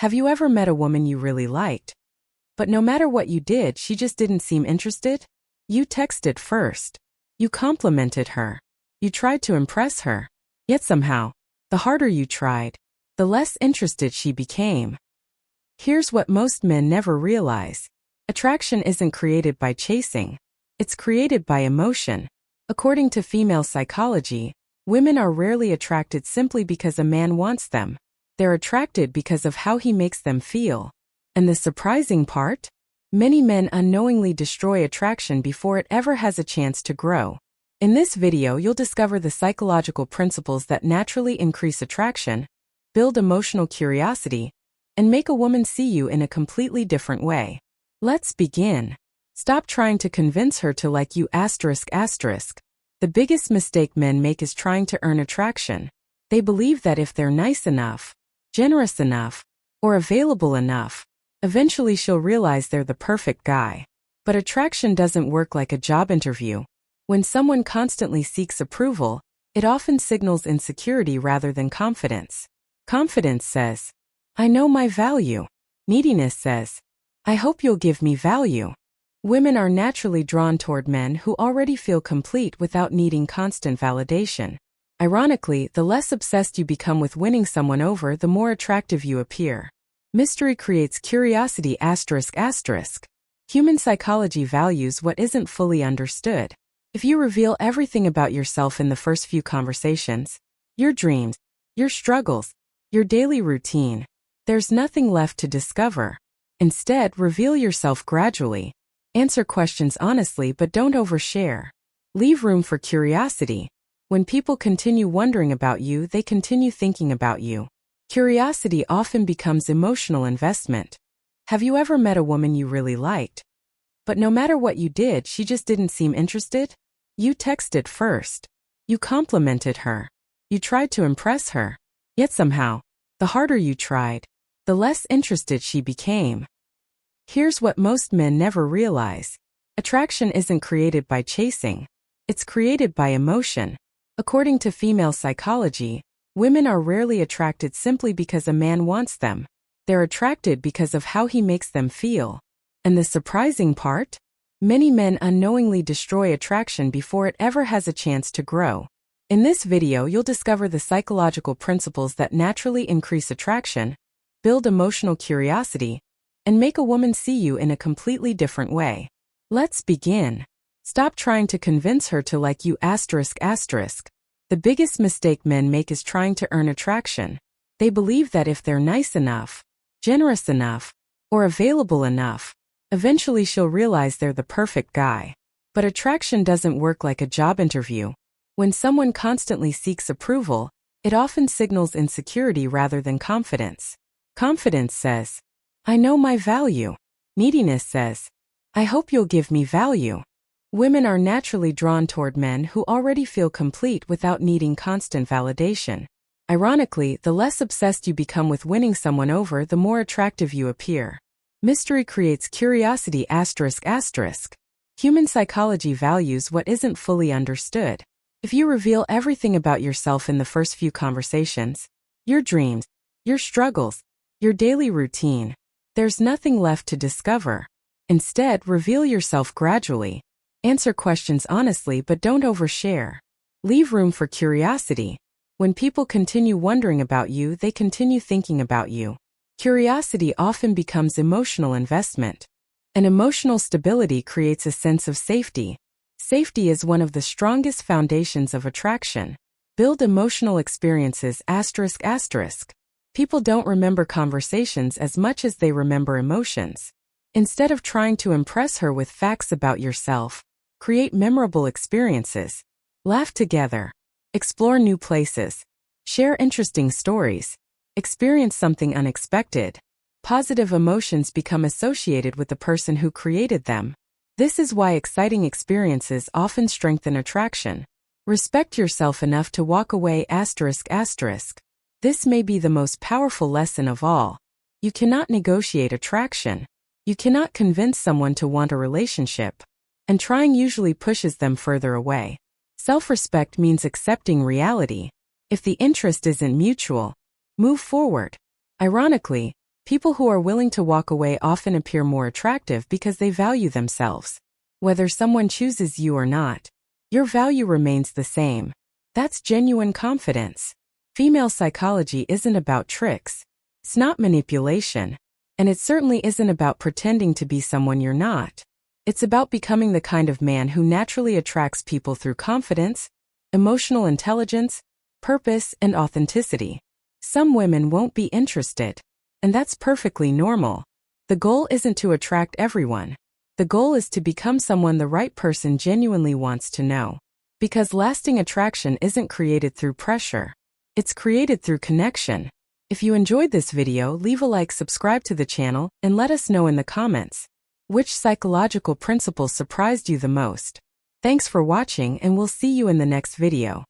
Have you ever met a woman you really liked? But no matter what you did, she just didn't seem interested? You texted first. You complimented her. You tried to impress her. Yet somehow, the harder you tried, the less interested she became. Here's what most men never realize. Attraction isn't created by chasing. It's created by emotion. According to female psychology, women are rarely attracted simply because a man wants them. They're attracted because of how he makes them feel. And the surprising part? Many men unknowingly destroy attraction before it ever has a chance to grow. In this video, you'll discover the psychological principles that naturally increase attraction, build emotional curiosity, and make a woman see you in a completely different way. Let's begin. Stop trying to convince her to like you ***. The biggest mistake men make is trying to earn attraction. They believe that if they're nice enough, generous enough, or available enough, eventually she'll realize they're the perfect guy. But attraction doesn't work like a job interview. When someone constantly seeks approval, it often signals insecurity rather than confidence. Confidence says, "I know my value." Neediness says, "I hope you'll give me value." Women are naturally drawn toward men who already feel complete without needing constant validation. Ironically, the less obsessed you become with winning someone over, the more attractive you appear. Mystery creates curiosity ***. Human psychology values what isn't fully understood. If you reveal everything about yourself in the first few conversations, your dreams, your struggles, your daily routine, there's nothing left to discover. Instead, reveal yourself gradually. Answer questions honestly but don't overshare. Leave room for curiosity. When people continue wondering about you, they continue thinking about you. Curiosity often becomes emotional investment. Have you ever met a woman you really liked? But no matter what you did, she just didn't seem interested? You texted first. You complimented her. You tried to impress her. Yet somehow, the harder you tried, the less interested she became. Here's what most men never realize. Attraction isn't created by chasing. It's created by emotion. According to female psychology, women are rarely attracted simply because a man wants them. They're attracted because of how he makes them feel. And the surprising part? Many men unknowingly destroy attraction before it ever has a chance to grow. In this video, you'll discover the psychological principles that naturally increase attraction, build emotional curiosity, and make a woman see you in a completely different way. Let's begin. Stop trying to convince her to like you ***. The biggest mistake men make is trying to earn attraction. They believe that if they're nice enough, generous enough, or available enough, eventually she'll realize they're the perfect guy. But attraction doesn't work like a job interview. When someone constantly seeks approval, it often signals insecurity rather than confidence. Confidence says, "I know my value." Neediness says, "I hope you'll give me value." Women are naturally drawn toward men who already feel complete without needing constant validation. Ironically, the less obsessed you become with winning someone over, the more attractive you appear. Mystery creates curiosity ***. Human psychology values what isn't fully understood. If you reveal everything about yourself in the first few conversations, your dreams, your struggles, your daily routine, there's nothing left to discover. Instead, reveal yourself gradually. Answer questions honestly but don't overshare. Leave room for curiosity. When people continue wondering about you, they continue thinking about you. Curiosity often becomes emotional investment. And emotional stability creates a sense of safety. Safety is one of the strongest foundations of attraction. Build emotional experiences ***. People don't remember conversations as much as they remember emotions. Instead of trying to impress her with facts about yourself, create memorable experiences. Laugh together. Explore new places. Share interesting stories. Experience something unexpected. Positive emotions become associated with the person who created them. This is why exciting experiences often strengthen attraction. Respect yourself enough to walk away ***. This may be the most powerful lesson of all. You cannot negotiate attraction. You cannot convince someone to want a relationship. And trying usually pushes them further away. Self-respect means accepting reality. If the interest isn't mutual, move forward. Ironically, People who are willing to walk away often appear more attractive because they value themselves. Whether someone chooses you or not, your value remains the same. That's genuine confidence. Female psychology isn't about tricks. It's not manipulation. And it certainly isn't about pretending to be someone you're not. It's about becoming the kind of man who naturally attracts people through confidence, emotional intelligence, purpose, and authenticity. Some women won't be interested, and that's perfectly normal. The goal isn't to attract everyone. The goal is to become someone the right person genuinely wants to know. Because lasting attraction isn't created through pressure. It's created through connection. If you enjoyed this video, leave a like, subscribe to the channel, and let us know in the comments which psychological principle surprised you the most. Thanks for watching, and we'll see you in the next video.